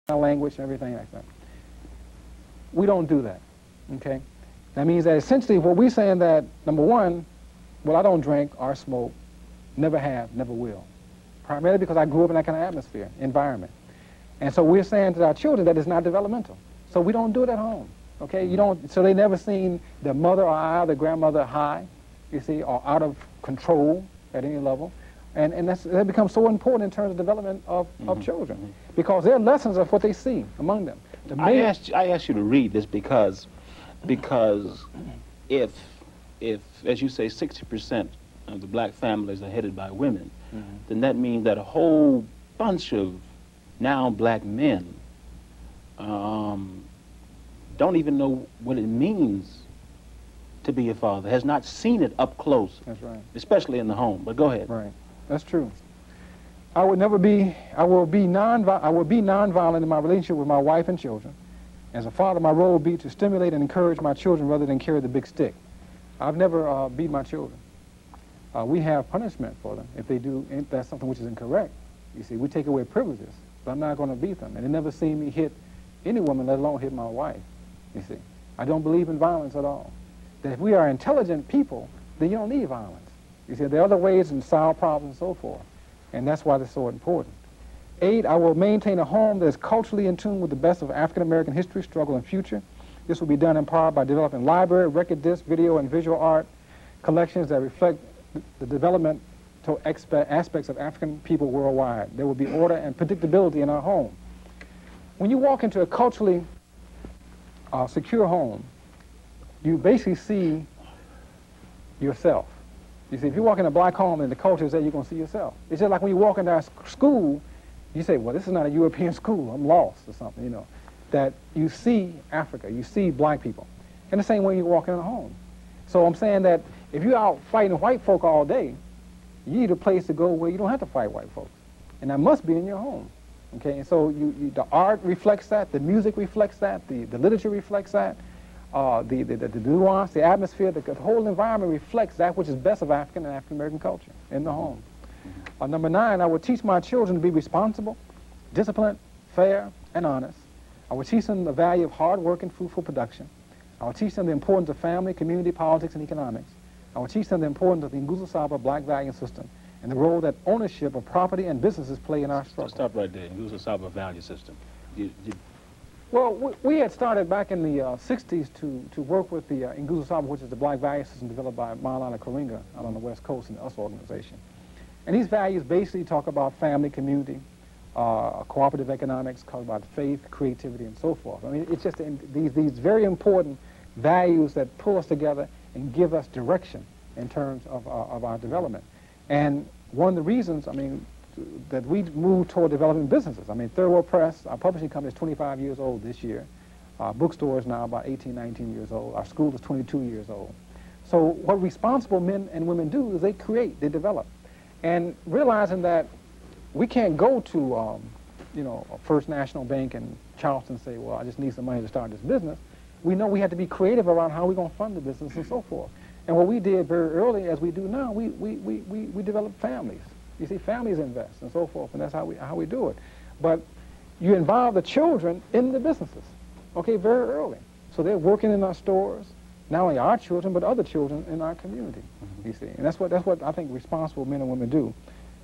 our language and everything like that. We don't do that, okay? That means that essentially what we're saying that, number one, well, I don't drink or smoke, never have, never will. Primarily because I grew up in that kind of atmosphere, environment. And so we're saying to our children that it's not developmental. So we don't do it at home, okay? You don't, so they never seen their mother or I, their grandmother high, you see, or out of control at any level. And that becomes so important in terms of development of children, because their lessons are what they see among them. I asked you to read this because if as you say 60% of the black families are headed by women, then that means that a whole bunch of now black men don't even know what it means to be a father, has not seen it up close. That's right. Especially in the home. But go ahead. Right. That's true. I will be nonviolent in my relationship with my wife and children. As a father, my role will be to stimulate and encourage my children rather than carry the big stick. I've never beat my children. We have punishment for them if they do, if that's something which is incorrect. You see, we take away privileges, but I'm not going to beat them. And they never seen me hit any woman, let alone hit my wife. You see, I don't believe in violence at all. That if we are intelligent people, then you don't need violence. You see, there are other ways to solve problems and so forth. And that's why it's so important. 8, I will maintain a home that is culturally in tune with the best of African-American history, struggle, and future. This will be done in part by developing library, record disc, video, and visual art collections that reflect the developmental aspects of African people worldwide. There will be order and predictability in our home. When you walk into a culturally secure home, you basically see yourself. You see, if you walk in a black home and the culture is there, you're going to see yourself. It's just like when you walk into our school, you say, well, this is not a European school. I'm lost or something, you know. That you see Africa, you see black people. And the same way you walk in a home. So I'm saying that if you're out fighting white folk all day, you need a place to go where you don't have to fight white folks. And that must be in your home. Okay, and so the art reflects that, the music reflects that, the literature reflects that. The nuance, the atmosphere, the whole environment reflects that which is best of African and African-American culture in the home. Number 9, I will teach my children to be responsible, disciplined, fair, and honest. I will teach them the value of hard work and fruitful production. I will teach them the importance of family, community, politics, and economics. I will teach them the importance of the Nguzo Saba black value system and the role that ownership of property and businesses play in our struggle. Stop right there. Nguzo Saba value system. Well, we had started back in the 60s to work with the Nguzo Saba, which is the black value system developed by Maulana Karinga out on the West Coast in the US organization. And these values basically talk about family, community, cooperative economics, talk about faith, creativity, and so forth. I mean, it's just these very important values that pull us together and give us direction in terms of our development. And one of the reasons, I mean, that we moved toward developing businesses. I mean, Third World Press, our publishing company is 25 years old this year. Our bookstore is now about 18, 19 years old. Our school is 22 years old. So what responsible men and women do is they create, they develop. And realizing that we can't go to, you know, a First National Bank in Charleston and say, well, I just need some money to start this business. We know we have to be creative around how we're going to fund the business and so forth. And what we did very early, as we do now, we developed families. You see, families invest and so forth, and that's how we do it. But you involve the children in the businesses, okay, very early. So they're working in our stores, not only our children, but other children in our community, you see. And that's what I think responsible men and women do.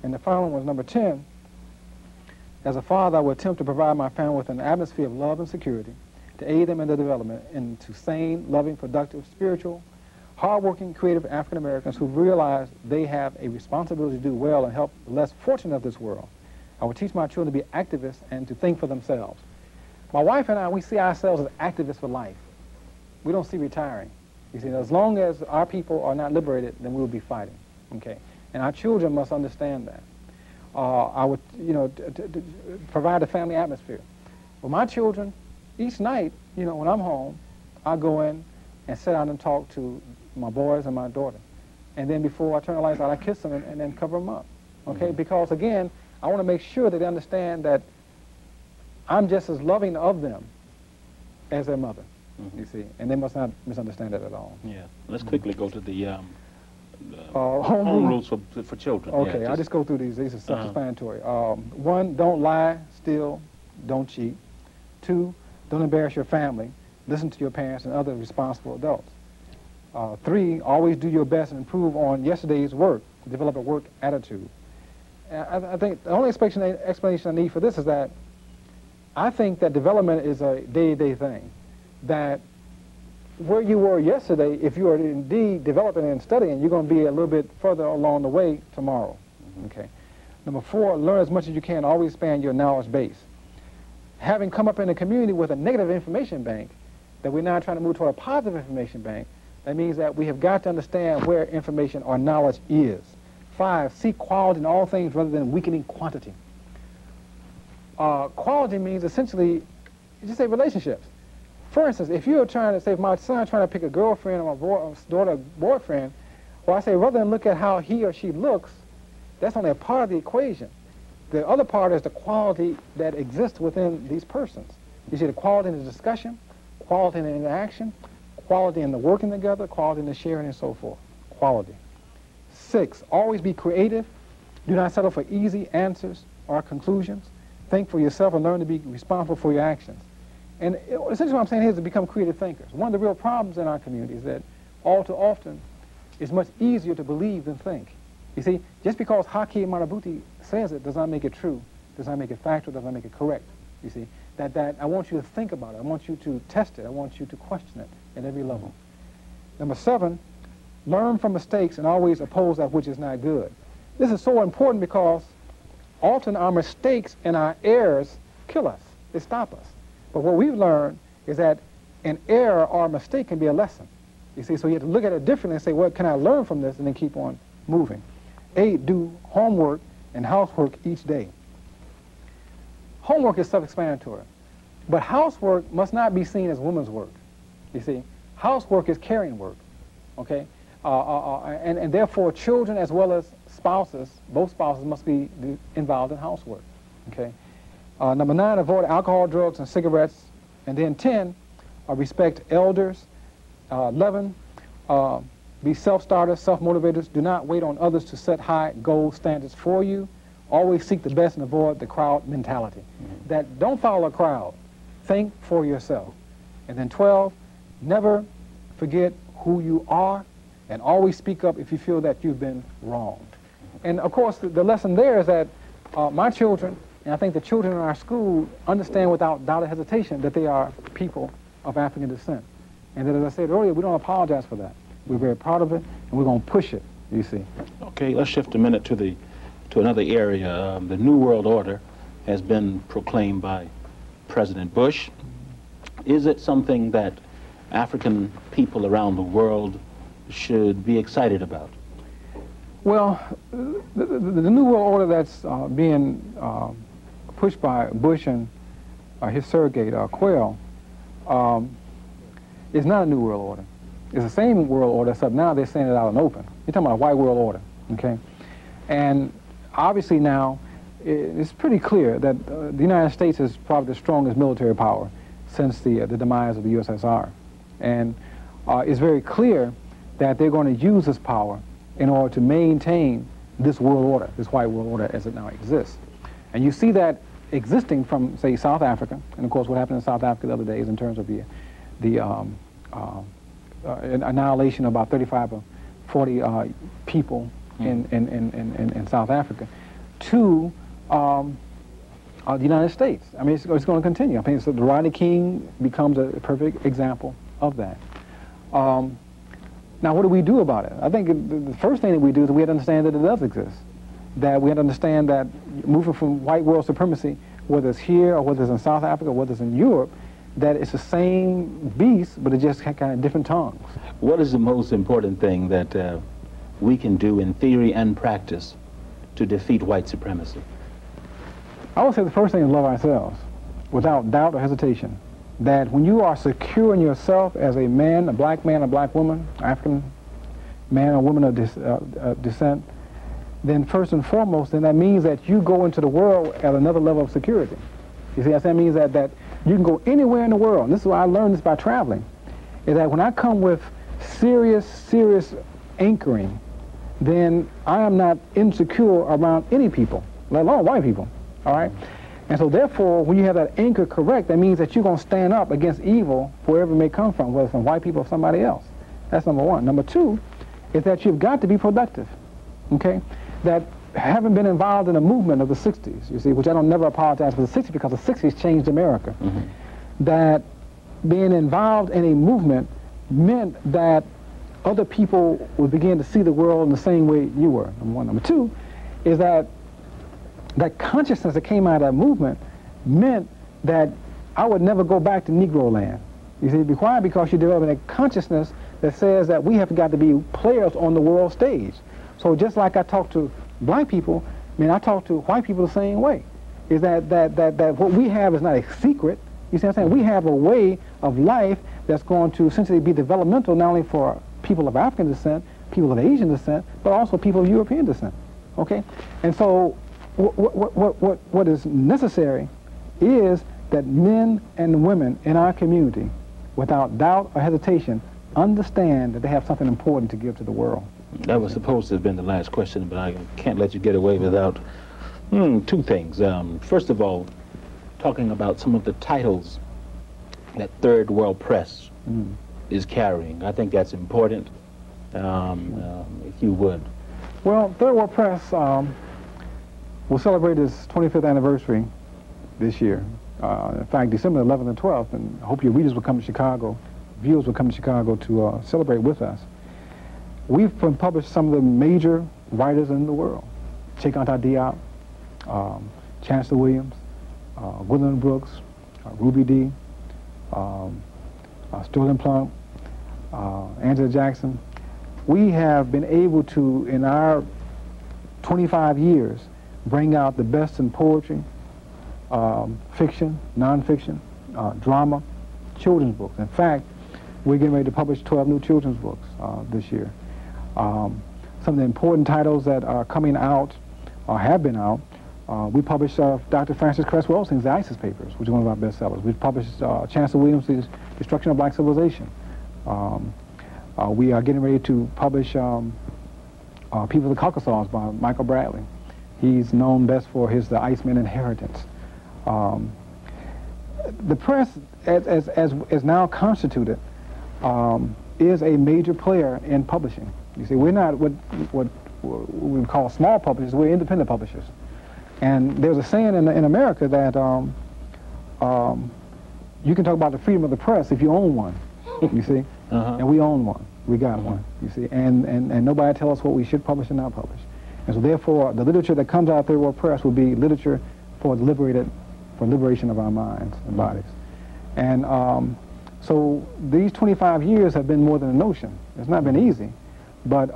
And the final one was number 10. As a father, I will attempt to provide my family with an atmosphere of love and security to aid them in their development into sane, loving, productive, spiritual, hardworking, creative African Americans who realize they have a responsibility to do well and help the less fortunate of this world. I will teach my children to be activists and to think for themselves. My wife and I, we see ourselves as activists for life. We don't see retiring. You see, as long as our people are not liberated, then we will be fighting, okay? And our children must understand that. I would, you know, provide a family atmosphere. Well, my children, each night, you know, when I'm home, I go in and sit down and talk to my boys and my daughter. And then before I turn the lights out, I kiss them and then cover them up, okay? Because, again, I want to make sure that they understand that I'm just as loving of them as their mother, you see. And they must not misunderstand that at all. Yeah. Let's quickly go to the home rules for children. Okay, I'll just go through these. These are self-explanatory. 1, don't lie, steal, don't cheat. 2, don't embarrass your family. Listen to your parents and other responsible adults. 3, always do your best and improve on yesterday's work. Develop a work attitude. I think the only explanation I need for this is that I think that development is a day-to-day thing. That where you were yesterday, if you are indeed developing and studying, you're going to be a little bit further along the way tomorrow. Okay. Number 4, learn as much as you can. Always expand your knowledge base. Having come up in a community with a negative information bank, that we're now trying to move toward a positive information bank, that means that we have got to understand where information or knowledge is. 5, seek quality in all things rather than weakening quantity. Quality means essentially, just say relationships. For instance, if you're trying to say, if my son trying to pick a girlfriend or my daughter boyfriend, well, I say rather than look at how he or she looks, that's only a part of the equation. The other part is the quality that exists within these persons. You see the quality in the discussion, quality in the interaction, quality in the working together, quality in the sharing, and so forth. Quality. 6, always be creative. Do not settle for easy answers or conclusions. Think for yourself and learn to be responsible for your actions. And essentially what I'm saying here is to become creative thinkers. One of the real problems in our community is that all too often it's much easier to believe than think. You see, just because Haki and Mahabuti says it does not make it true, does not make it factual, does not make it correct. You see, that I want you to think about it. I want you to test it. I want you to question it at every level. Number 7, learn from mistakes and always oppose that which is not good. This is so important because often our mistakes and our errors kill us. They stop us. But what we've learned is that an error or a mistake can be a lesson. You see, so you have to look at it differently and say, what can I learn from this, and then keep on moving. 8, do homework and housework each day. Homework is self-explanatory, but housework must not be seen as women's work. You see, housework is caring work, okay? And therefore, children as well as spouses, both spouses must be involved in housework, okay? Number 9, avoid alcohol, drugs, and cigarettes. And then 10, respect elders. 11, be self-starters, self-motivators. Do not wait on others to set high goal standards for you. Always seek the best and avoid the crowd mentality. That don't follow a crowd. Think for yourself. And then 12, never forget who you are and always speak up if you feel that you've been wronged. And of course, the lesson there is that my children, and I think the children in our school, understand without doubt or hesitation that they are people of African descent. And that, as I said earlier, we don't apologize for that. We're very proud of it, and we're going to push it, you see. Okay, let's shift a minute to another area. The New World Order has been proclaimed by President Bush. Is it something that African people around the world should be excited about? Well, the New World Order that's being pushed by Bush and his surrogate, Quayle, is not a New World Order. It's the same world order, except now they're saying it out in open. You're talking about a white world order, okay? And obviously now, it's pretty clear that the United States is probably the strongest military power since the demise of the USSR. And it's very clear that they're going to use this power in order to maintain this world order, this white world order as it now exists. And you see that existing from, say, South Africa, and of course what happened in South Africa the other days in terms of the annihilation of about 35 or 40 people in South Africa, to the United States. I mean, it's going to continue. I mean, so the Rodney King becomes a perfect example of that. Now, what do we do about it? I think the first thing that we do is we have to understand that it does exist. That we have to understand that moving from white world supremacy, whether it's here or whether it's in South Africa, whether it's in Europe, that it's the same beast, but it just kind of different tongues. What is the most important thing that we can do in theory and practice to defeat white supremacy? I would say the first thing is love ourselves, without doubt or hesitation. That when you are secure in yourself as a man, a black woman, African man or woman of descent, then first and foremost, then that means that you go into the world at another level of security. You see, that means that you can go anywhere in the world. And this is why I learned this by traveling, is that when I come with serious anchoring, then I am not insecure around any people, let alone white people, all right? And so therefore, when you have that anchor correct, that means that you're going to stand up against evil wherever it may come from, whether from white people or somebody else. That's number one. Number two is that you've got to be productive, okay? That having been involved in a movement of the 60s, you see, which I don't never apologize for the 60s because the 60s changed America, that being involved in a movement meant that other people would begin to see the world in the same way you were, number one. Number two is that that consciousness that came out of that movement meant that I would never go back to Negro land. You see, why? Because you're developing a consciousness that says that we have got to be players on the world stage. So just like I talk to black people, I mean, I talk to white people the same way. Is that what we have is not a secret. You see what I'm saying? We have a way of life that's going to essentially be developmental not only for people of African descent, people of Asian descent, but also people of European descent. Okay? And so what is necessary is that men and women in our community, without doubt or hesitation, understand that they have something important to give to the world. That was supposed to have been the last question, but I can't let you get away without two things. First of all, talking about some of the titles that Third World Press is carrying. I think that's important, if you would. Well, Third World Press will celebrate its 25th anniversary this year. In fact, December 11th and 12th, and I hope your readers will come to Chicago, viewers will come to Chicago to celebrate with us. We've published some of the major writers in the world. Cheikh Anta Diop, Chancellor Williams, Gwendolyn Brooks, Ruby Dee, Sterling Plump, Angela Jackson. We have been able to, in our 25 years, bring out the best in poetry, fiction, nonfiction, drama, children's books. In fact, we're getting ready to publish 12 new children's books this year. Some of the important titles that are coming out, or have been out, we published Dr. Francis Cress Welsing's The ISIS Papers, which is one of our bestsellers. We published Chancellor Williams' Destruction of Black Civilization. We are getting ready to publish People of the Caucasus by Michael Bradley. He's known best for his The Iceman Inheritance. The press, as now constituted, is a major player in publishing. You see, we're not what we call small publishers, we're independent publishers. And there's a saying in America that you can talk about the freedom of the press if you own one, you see? And we own one. We got one, you see? And nobody tell us what we should publish and not publish. And so therefore, the literature that comes out of Third World Press will be literature for liberation of our minds and bodies. And so these 25 years have been more than a notion. It's not been easy, but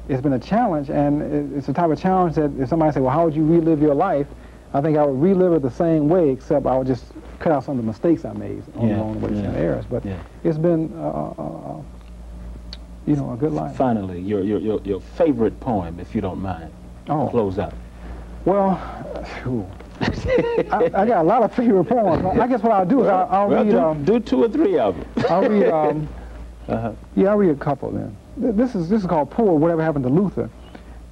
it's been a challenge, and it's the type of challenge that if somebody say, well, how would you relive your life? I think I would relive it the same way, except I would just cut out some of the mistakes I made along the way, some errors. But it's been, you know, a good life. Finally, your favorite poem, if you don't mind. Close out. Well, I got a lot of favorite poems. I guess what I'll do is I'll read. Do 2 or 3 of them. I'll read. Yeah, I'll read a couple then. This is called Poor, Whatever Happened to Luther,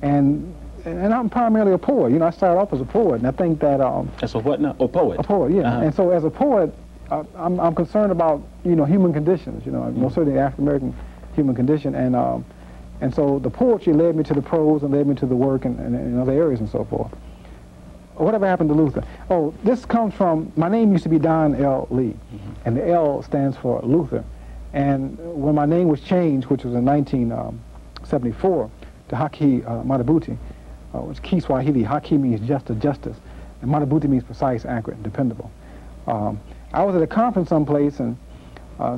and I'm primarily a poet. You know, I started off as a poet, and I think that as a what now? Oh, poet. A poet, yeah. And so as a poet, I'm concerned about human conditions. Most certainly the African American human condition, and so the poetry led me to the prose and led me to the work and other areas and so forth. Whatever happened to Luther? Oh, this comes from, my name used to be Don L. Lee, and the L stands for Luther. And when my name was changed, which was in 1974, to Haki Mahabuti, which is Kiswahili. Haki means justice, and Mahabuti means precise, accurate, and dependable. I was at a conference someplace, and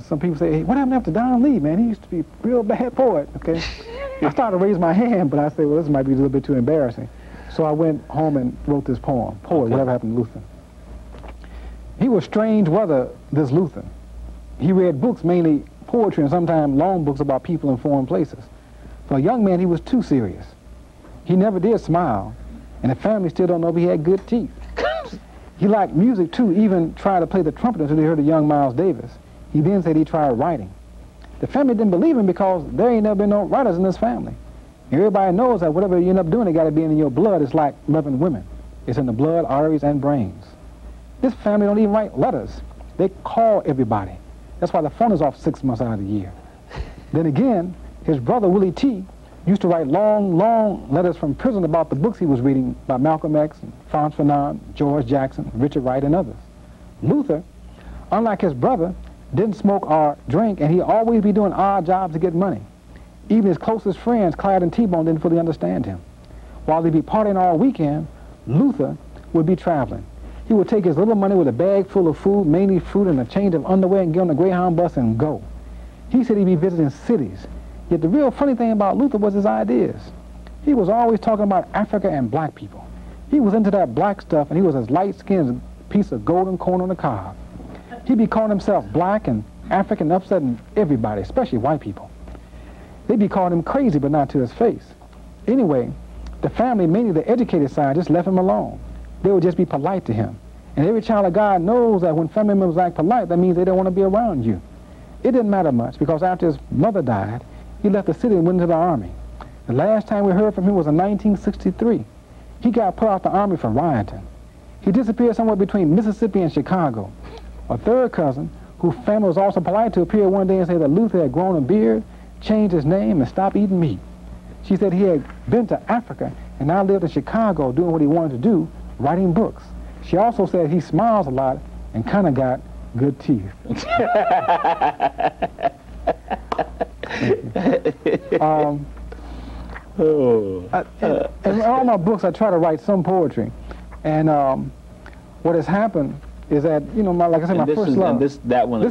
some people say, hey, what happened after Don Lee, man? He used to be a real bad poet, okay? I started to raise my hand, but I said, well, this might be a little bit too embarrassing. So I went home and wrote this poem, Whatever Happened to Luther. He was strange weather, this Luther. He read books, mainly poetry and sometimes long books about people in foreign places. For a young man, he was too serious. He never did smile, and the family still don't know if he had good teeth. He liked music too, even tried to play the trumpet until he heard a young Miles Davis. He then said he tried writing. The family didn't believe him because there ain't never been no writers in this family. Everybody knows that whatever you end up doing, it got to be in your blood. It's like loving women. It's in the blood, arteries, and brains. This family don't even write letters. They call everybody. That's why the phone is off 6 months out of the year. Then again, his brother, Willie T., used to write long, long letters from prison about the books he was reading by Malcolm X, and Franz Fanon, George Jackson, Richard Wright, and others. Luther, unlike his brother, didn't smoke or drink, and he'd always be doing odd jobs to get money. Even his closest friends, Clyde and T-Bone, didn't fully understand him. While they'd be partying all weekend, Luther would be traveling. He would take his little money with a bag full of food, mainly fruit, and a change of underwear, and get on the Greyhound bus and go. He said he'd be visiting cities. Yet the real funny thing about Luther was his ideas. He was always talking about Africa and black people. He was into that black stuff, and he was as light-skinned as a piece of golden corn on the cob. He'd be calling himself black and African, upsetting everybody, especially white people. They'd be calling him crazy, but not to his face. Anyway, the family, mainly the educated side, just left him alone. They would just be polite to him. And every child of God knows that when family members act polite, that means they don't want to be around you. It didn't matter much, because after his mother died, he left the city and went into the army. The last time we heard from him was in 1963. He got put out the army for rioting. He disappeared somewhere between Mississippi and Chicago. A third cousin, whose family was also polite to, appeared one day and said that Luther had grown a beard, changed his name, and stopped eating meat. She said he had been to Africa and now lived in Chicago doing what he wanted to do, writing books. She also said he smiles a lot and kind of got good teeth. In all my books, I try to write some poetry. And what has happened is that, you know, like I said, my first love. This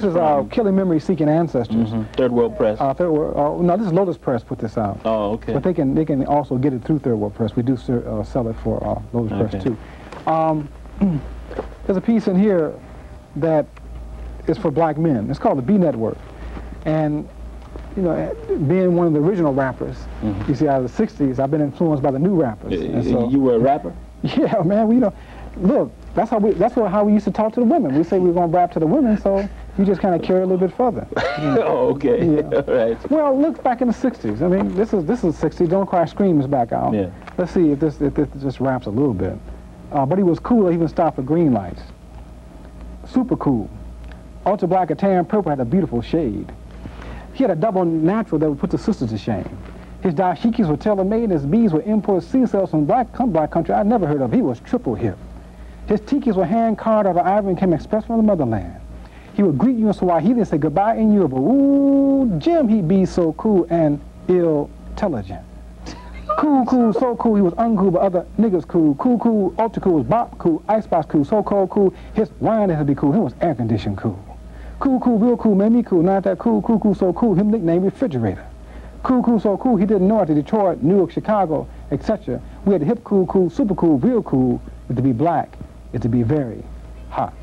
is Killing Memories, Seeking Ancestors. Third World Press. Third World. No, this is Lotus Press put this out. Oh, okay. But they can also get it through Third World Press. We do sell it for Lotus Press too. There's a piece in here that is for black men. It's called the B Network. And, you know, being one of the original rappers, you see, out of the 60s, I've been influenced by the new rappers. And so, you were a rapper? Yeah, man. You know, look, that's how we used to talk to the women. We say we were going to rap to the women, so you just kind of carry a little bit further. Oh, okay. Yeah. All right. Well, look back in the 60s. I mean, this is 60s. Don't Cry Scream is back out. Yeah. Let's see if this just raps a little bit. But he was cool. He even stopped for green lights. Super cool. Ultra black, a tan purple, had a beautiful shade. He had a double natural that would put the sisters to shame. His dashikis were tailor-made, and his beads were imported sea cells from black country I'd never heard of. He was triple hip. His tikis were hand-carved out of ivory and came express from the motherland. He would greet you in Swahili and say goodbye in Yoruba. Ooh, Jim, he be so cool and ill-intelligent. Cool, so cool, he was uncool, but other niggas cool. Cool, ultra cool, was bop cool, icebox cool, so cold cool, his wine had to be cool, he was air-conditioned cool. Cool, real cool, made me cool, not that cool, so cool, him nicknamed Refrigerator. Cool, so cool, he didn't know after Detroit, New York, Chicago, etc. We had the hip cool, super cool, real cool, but to be black is to be very hot.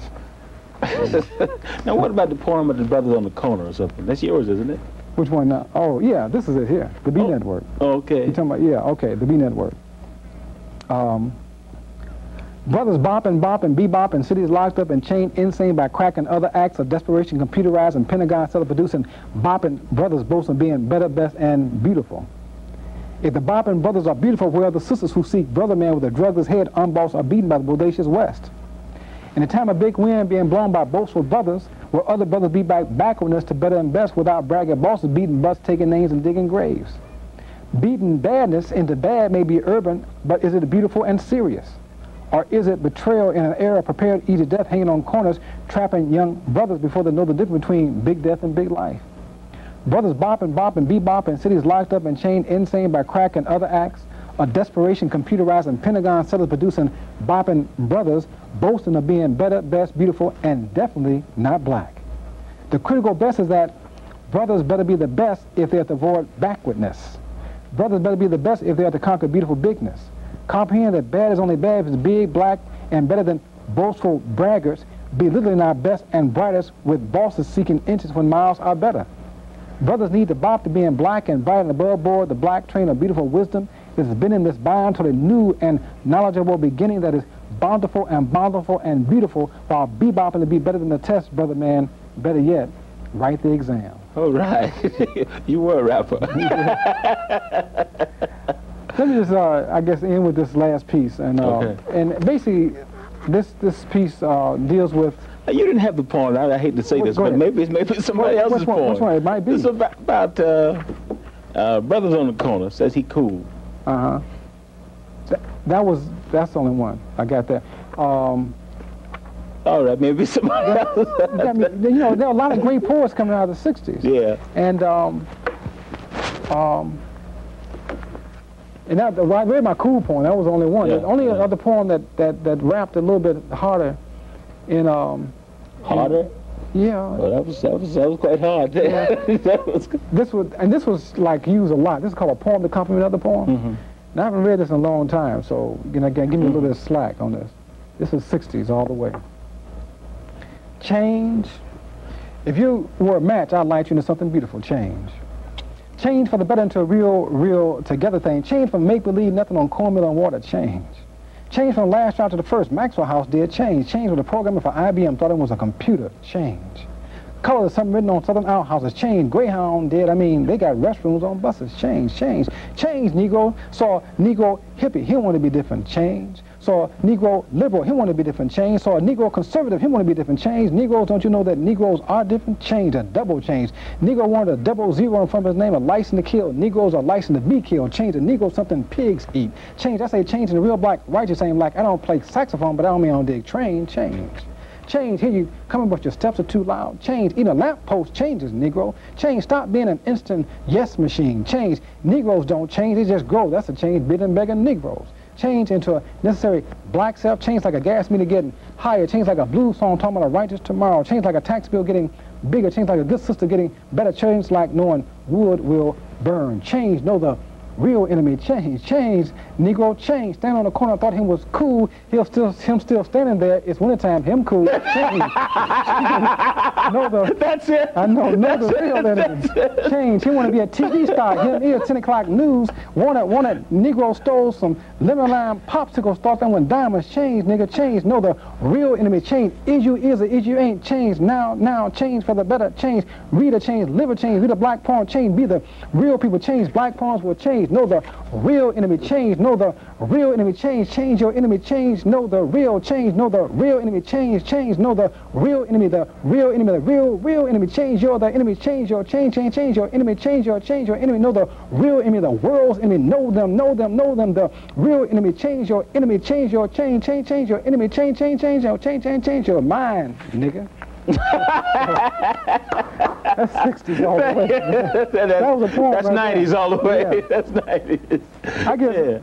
Now what about the poem of the Brothers on the Corner or something? That's yours, isn't it? Which one now? Oh, yeah, this is it here, the B Network. Oh, okay. You're talking about, yeah, okay, the B Network. Brothers bopping, bebopping, cities locked up and chained insane by crack and other acts of desperation, computerized and Pentagon started producing bopping brothers boasting being better, best, and beautiful. If the bopping brothers are beautiful, where are the sisters who seek brother man with a drugless head, unbossed, or beaten by the bodacious West? In the time of big wind being blown by boastful brothers, where other brothers beat back backwardness to better and best without bragging bosses, beating butts, taking names, and digging graves. Beating badness into bad may be urban, but is it beautiful and serious? Or is it betrayal in an era prepared to eat to death, hanging on corners, trapping young brothers before they know the difference between big death and big life? Brothers bopping, bebopping, cities locked up and chained insane by crack and other acts of desperation, computerized and Pentagon settlers producing bopping brothers, boasting of being better, best, beautiful, and definitely not black. The critical best is that brothers better be the best if they're to avoid backwardness. Brothers better be the best if they're to conquer beautiful bigness. Comprehend that bad is only bad if it's big, black, and better than boastful braggarts, belittling our best and brightest with bosses seeking inches when miles are better. Brothers need to bop to being black and bright and above board the black train of beautiful wisdom. It has been in this bind till a new and knowledgeable beginning that is bountiful and beautiful, while bebopping to be better than the test, brother man. Better yet, write the exam. All right. You were a rapper. Let me just, I guess, end with this last piece. And and basically, this piece deals with. You didn't have the poem. I hate to say this, but maybe somebody else's poem. Which one? It might be. It's about brothers on the corner. Says he cool. That's the only one. I got that. All right, maybe somebody else. I mean, you know, there are a lot of great poets coming out of the '60s. Yeah. And that, I read my cool poem. That was the only one. Yeah, There's only another poem that rapped a little bit harder. Harder? Yeah. Well, that was quite hard. Yeah. This was like used a lot. This is called a poem to complement another poem. And I haven't read this in a long time, so give me a little bit of slack on this. This is '60s all the way. Change. If you were a match, I'd light you into something beautiful. Change. Change for the better into a real together thing. Change from make-believe, nothing on cornmeal and water. Change. Change from the last round to the first. Maxwell House did change. Change with the programmer for IBM thought it was a computer. Change. Color of something written on Southern outhouses. Change. Greyhound did. I mean, they got restrooms on buses. Change. Change. Change. Negro saw Negro hippie. He wanted to be different. Change. Saw Negro liberal. He wanted to be different. Change. Saw Negro conservative. He wanted to be different. Change. Negroes, don't you know that Negroes are different? Change. A double change. Negro wanted a 00 in front of his name, a license to kill. Negroes are licensed to be killed. Change. A Negro something pigs eat. Change. I say change in the real black, righteous ain't black. I don't play saxophone, but I don't mean I don't dig train. Change. Change, here you coming, but your steps are too loud. Change, even a lamppost changes, Negro. Change, stop being an instant yes machine. Change, Negroes don't change, they just grow. That's a change, bidding, begging Negroes. Change into a necessary black self. Change like a gas meter getting higher. Change like a blues song talking about a righteous tomorrow. Change like a tax bill getting bigger. Change like a good sister getting better. Change like knowing wood will burn. Change, know the real enemy. Change. Change. Negro change. Stand on the corner, thought him was cool. Him still standing there. It's wintertime. Him cool. Change. That's it. I know. Know the real enemy. Change. He want to be a TV star. Him here 10 o'clock news. Wanted Negro stole some lemon lime popsicles. Thought them when diamonds. Change. Nigga change. Know the real enemy. Change. Is you is or is you ain't. Change. Now. Change for the better. Change. Read a change. Live a change. Read a black poem. Change. Be the real people. Change. Black poems will change. Know the real enemy. Change. Know the real enemy. Change. Change your enemy. Change. Know the real change. Know the real enemy. Change. Change. Know the real enemy. The real enemy. The real enemy. Change your the enemy. Change your change your enemy. Change your enemy. Know the real enemy. The world's enemy. Know them. The real enemy. Change your enemy. Change your change your enemy. Change your mind, nigga. That's 60s all the way. That was a poem. That's right 90s there. all the way. Yeah. That's 90s. I guess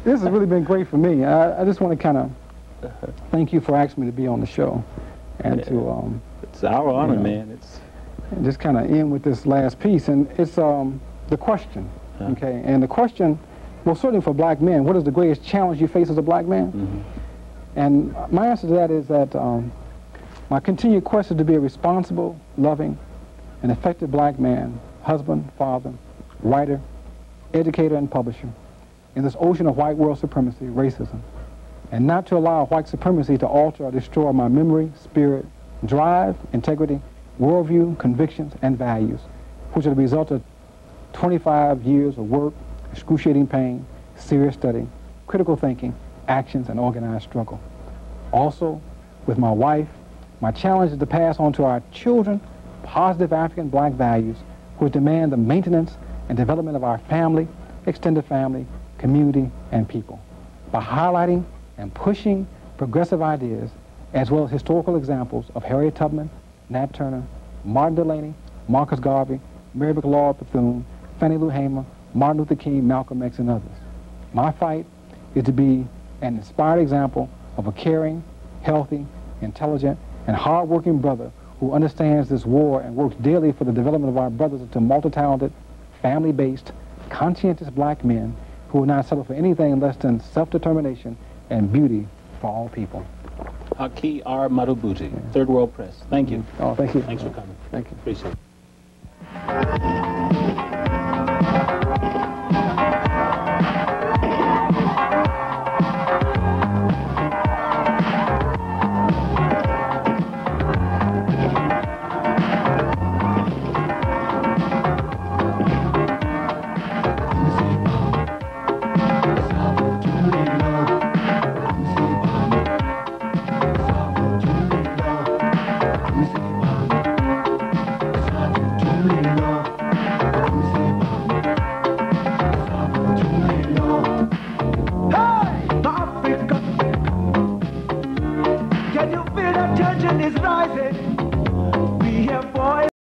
this has really been great for me. I just want to kind of thank you for asking me to be on the show, and to it's our honor, man. It's and just kind of end with this last piece, and it's the question, okay? And the question, well, certainly for black men, what is the greatest challenge you face as a black man? And my answer to that is that my continued quest is to be a responsible, loving, and effective black man, husband, father, writer, educator, and publisher in this ocean of white world supremacy, racism, and not to allow white supremacy to alter or destroy my memory, spirit, drive, integrity, worldview, convictions, and values, which are the result of 25 years of work, excruciating pain, serious study, critical thinking, actions, and organized struggle. Also, with my wife, my challenge is to pass on to our children positive African black values which demand the maintenance and development of our family, extended family, community, and people by highlighting and pushing progressive ideas as well as historical examples of Harriet Tubman, Nat Turner, Martin Delany, Marcus Garvey, Mary McLeod Bethune, Fannie Lou Hamer, Martin Luther King, Malcolm X, and others. My fight is to be an inspired example of a caring, healthy, intelligent, and hard-working brother who understands this war and works daily for the development of our brothers into multi-talented, family-based, conscientious black men who will not settle for anything less than self-determination and beauty for all people. Haki R. Mahabuti, Third World Press. Thank you. Oh, thank you. Thanks for coming. Thank you. Appreciate it. tension is rising.